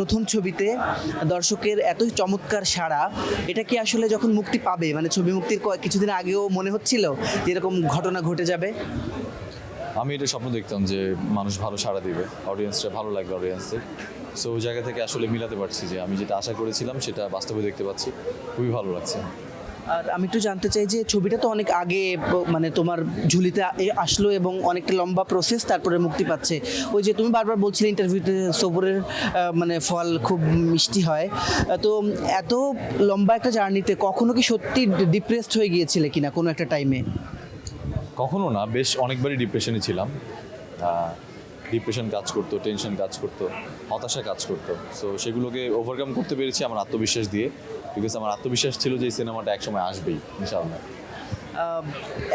প্রথম ছবিতে দর্শকের এতই চমৎকার সাড়া, এটা কি আসলে যখন মুক্তি পাবে, মানে ছবি মুক্তির কিছুদিন আগেও মনে হচ্ছিল যে এরকম ঘটনা ঘটে যাবে? আমি এটা স্বপ্ন দেখতাম যে মানুষ ভালো সাড়া দিবে, অডিয়েন্সটা ভালো লাগবে অডিয়েন্সের। সো ওই জায়গা থেকে আসলে মিলাতে পারছি যে আমি যেটা আশা করেছিলাম সেটা বাস্তবে দেখতে পাচ্ছি, খুবই ভালো লাগছে। আর আমি একটু জানতে চাই যে ছবিটা তো অনেক আগে মানে তোমার ঝুলিতে আসলো এবং অনেকটা লম্বা প্রসেস তারপরে মুক্তি পাচ্ছে। ওই যে তুমি বারবার বলছিলে ইন্টারভিউতে সবুরের মানে ফল খুব মিষ্টি হয়, তো এত লম্বা একটা জার্নিতে কখনো কি সত্যি ডিপ্রেসড হয়ে গিয়েছিলে কিনা কোনো একটা টাইমে? কখনো না, বেশ অনেকবারই ডিপ্রেশনে ছিলাম। ডিপ্রেশন কাজ করতো, টেনশন কাজ করতো, হতাশা কাজ করতো। সো সেগুলোকে ওভারকাম করতে পেরেছি আমার আত্মবিশ্বাস দিয়ে, বিকজ আমার আত্মবিশ্বাস ছিল যে এই সিনেমাটা একসময় আসবেই ইনশাআল্লাহ।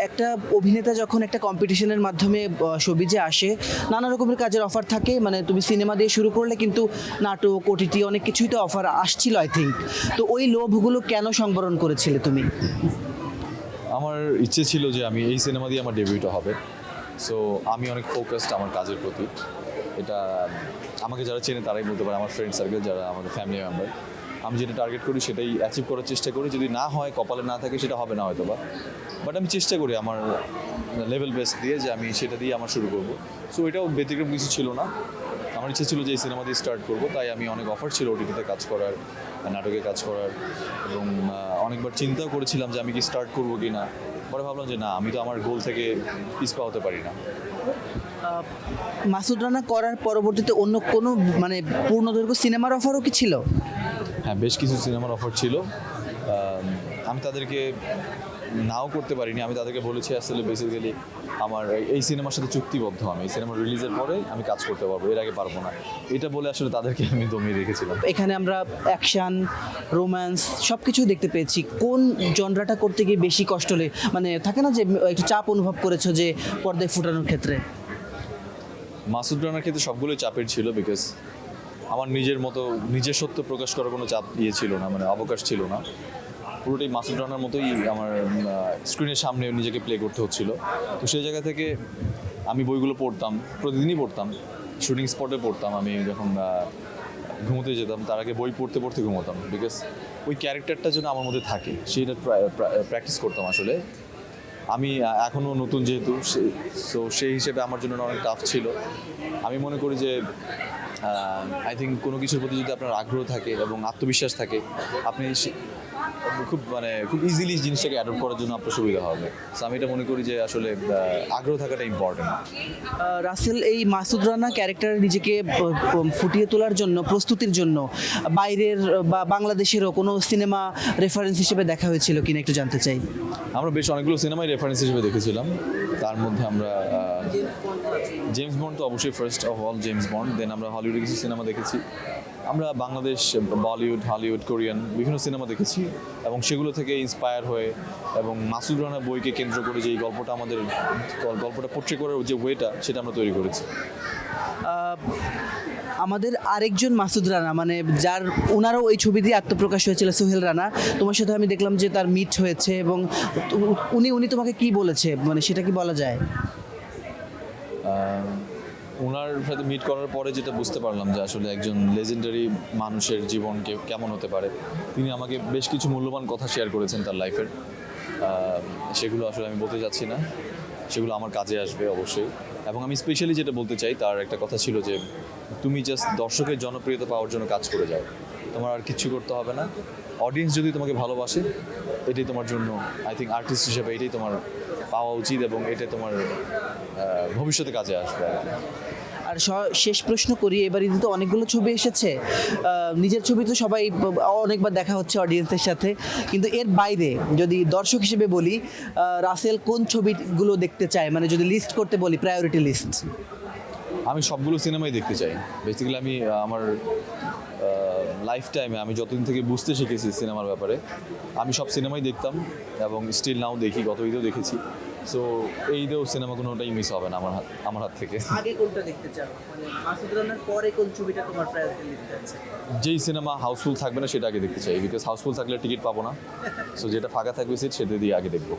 একটা অভিনেতা যখন একটা কম্পিটিশনের মাধ্যমে শোবিজে আসে, নানা রকমের কাজের অফার থাকে, মানে তুমি সিনেমা দিয়ে শুরু করলে কিন্তু নাটক, ওটিটি অনেক কিছুই তো অফার আসছিল আই থিঙ্ক। তো ওই লোভগুলো কেন সংবরণ করেছিলে তুমি? আমার ইচ্ছে ছিল যে আমি এই সিনেমা দিয়ে আমার ডেবিউটা হবে। সো আমি অনেক ফোকাসড আমার কাজের প্রতি। এটা আমাকে যারা চেনে তারাই বলতে পারে, আমার ফ্রেন্ড সার্কেল, যারা আমাদের ফ্যামিলি মেম্বার। আমি যেটা টার্গেট করি সেটাই অ্যাচিভ করার চেষ্টা করি। যদি না হয়, কপালে না থাকে, সেটা হবে না হয়তো বা, বাট আমি চেষ্টা করি আমার লেভেল বেস্ট দিয়ে যে আমি সেটা দিয়ে আমার শুরু করব। সো এটাও ব্যতিক্রম কিছু ছিল না। আমার ইচ্ছে ছিল যে এই সিনেমা দিয়ে স্টার্ট করব, তাই আমি অনেক অফার ছিল ওটিটিতে কাজ করার, নাটকে কাজ করার, এবং অনেকবার চিন্তাও করেছিলাম যে আমি কি স্টার্ট করবো কি না। পরে ভাবলাম যে না, আমি তো আমার গোল থেকে পিছপা হতে পারি না। মাসুদ রানা করার পরবর্তীতে অন্য কোনো মানে পূর্ণদৈর্ঘ্য সিনেমার অফারও কি ছিল? হ্যাঁ, বেশ কিছু সিনেমার অফার ছিল। আমি তাদেরকে নাও করতে পারিনি। আমি তাদেরকে বলেছি আসলে বেসিক্যালি আমার এই সিনেমার সাথে চুক্তিবদ্ধ, আমি এই সিনেমা রিলিজের পরে আমি কাজ করতে পারবো, এর আগে পারবো না। এটা বলে আসলে তাদেরকে আমি দমিয়ে রেখেছিলাম। এখানে আমরা অ্যাকশন, রোম্যান্স সব কিছু দেখতে পেয়েছি। কোন জনরাটা করতে গিয়ে বেশি কষ্ট মানে থাকে না যে একটু চাপ অনুভব করেছো যে পর্দায় ফুটানোর ক্ষেত্রে? মাসুদ রানার ক্ষেত্রে সবগুলোই চাপের ছিল, বিকজ আমার নিজের মতো নিজের সত্য প্রকাশ করার কোনো চাপ ছিল না, মানে অবকাশ ছিল না। পুরোটাই মাসুদ রানার মতোই আমার স্ক্রিনের সামনে নিজেকে প্লে করতে হচ্ছিল। তো সেই জায়গা থেকে আমি বইগুলো পড়তাম, প্রতিদিনই পড়তাম, শুটিং স্পটে পড়তাম। আমি যখন ঘুমোতে যেতাম তার আগে বই পড়তে পড়তে ঘুমোতাম, বিকজ ওই ক্যারেক্টারটা যেন আমার মধ্যে থাকে সেটা প্র্যাকটিস করতাম। আসলে আমি এখনও নতুন যেহেতু, সো সেই হিসেবে আমার জন্য অনেক টাফ ছিল। আমি মনে করি যে আই থিঙ্ক কোনো কিছুর প্রতি যদি আপনার আগ্রহ থাকে এবং আত্মবিশ্বাস থাকে, আপনি খুব ইজিলি জিনিসটাকে অ্যাডপ্ট করার জন্য আপনার সুবিধা হবে। সো আমি এটা মনে করি যে আসলে আগ্রহ থাকাটা ইম্পর্টেন্ট। রাসেল এই মাসুদ রানা ক্যারেক্টার নিজেকে ফুটিয়ে তোলার জন্য, প্রস্তুতির জন্য বাইরের বা বাংলাদেশেরও কোনো সিনেমা রেফারেন্স হিসেবে দেখা হয়েছিল কিনা একটু জানতে চাই। আমরা বেশ অনেকগুলো সিনেমাই রেফারেন্স হিসেবে দেখেছিলাম। তার মধ্যে আমরা জেমস বন্ড তো অবশ্যই first of all James Bond. Then আমরা হলিউডে কিছু সিনেমা দেখেছি। আমরা বাংলাদেশ, বলিউড, হলিউড, কোরিয়ান বিভিন্ন সিনেমা দেখেছি এবং সেগুলো থেকে ইন্সপায়ার হয়ে এবং মাসুদ রানা বইকে কেন্দ্র করে যে এই গল্পটা পোট্রে করার যে ওয়েটা, সেটা আমরা তৈরি করেছি। আমাদের আরেকজন মাসুদ রানা, মানে যার ওনারও ওই ছবি দিয়ে আত্মপ্রকাশ হয়েছিল, সোহেল রানা, তোমার সাথে আমি দেখলাম যে তার মিট হয়েছে এবং উনি তোমাকে কি বলেছে, মানে সেটা কি বলা যায়? ওনার সাথে মিট করার পরে যেটা বুঝতে পারলাম যে আসলে একজন লেজেন্ডারি মানুষের জীবনকে কেমন হতে পারে। তিনি আমাকে বেশ কিছু মূল্যবান কথা শেয়ার করেছেন তার লাইফের। সেগুলো আসলে আমি বলতে যাচ্ছি না, সেগুলো আমার কাজে আসবে অবশ্যই। এবং আমি স্পেশালি যেটা বলতে চাই, তার একটা কথা ছিল যে তুমি জাস্ট দর্শকের জনপ্রিয়তা পাওয়ার জন্য কাজ করে যাও, তোমার আর কিচ্ছু করতে হবে না। অডিয়েন্স যদি তোমাকে ভালোবাসে, এটাই তোমার জন্য, আই থিঙ্ক আর্টিস্ট হিসেবে এটাই তোমার পাওয়া উচিত এবং এটাই তোমার ভবিষ্যতে কাজে আসবে আর কি। আর শেষ প্রশ্ন করি, এবার ঈদে তো অনেকগুলো ছবি এসেছে, নিজের ছবি তো সবাই অনেকবার দেখা হচ্ছে অডিয়েন্সের সাথে, কিন্তু এর বাইরে যদি দর্শক হিসেবে বলি, রাসেল কোন ছবিগুলো দেখতে চায়, মানে যদি লিস্ট করতে বলি, প্রায়োরিটি লিস্ট? আমি সবগুলো সিনেমাই দেখতে চাই। বেসিক্যালি আমি আমার লাইফ টাইমে আমি যতদিন থেকে বুঝতে শিখেছি সিনেমার ব্যাপারে, আমি সব সিনেমাই দেখতাম এবং স্টিল নাও দেখি, গত ঈদেও দেখেছি। সো এই ঈদেও সিনেমা কোনোটাই মিস হবে না আমার হাত থেকে। আগে কোনটা দেখতে চাও, মানে মাসুদ রানার পরে কোন ছবিটা তোমার প্রায়োরিটি লিস্টে আছে? যেই সিনেমা হাউসফুল থাকবে না সেটা আগে দেখতে চাই, বিকজ হাউসফুল থাকলে টিকিট পাবো না। সো যেটা ফাঁকা থাকবে সিট, সেটা দিয়ে আগে দেখবো।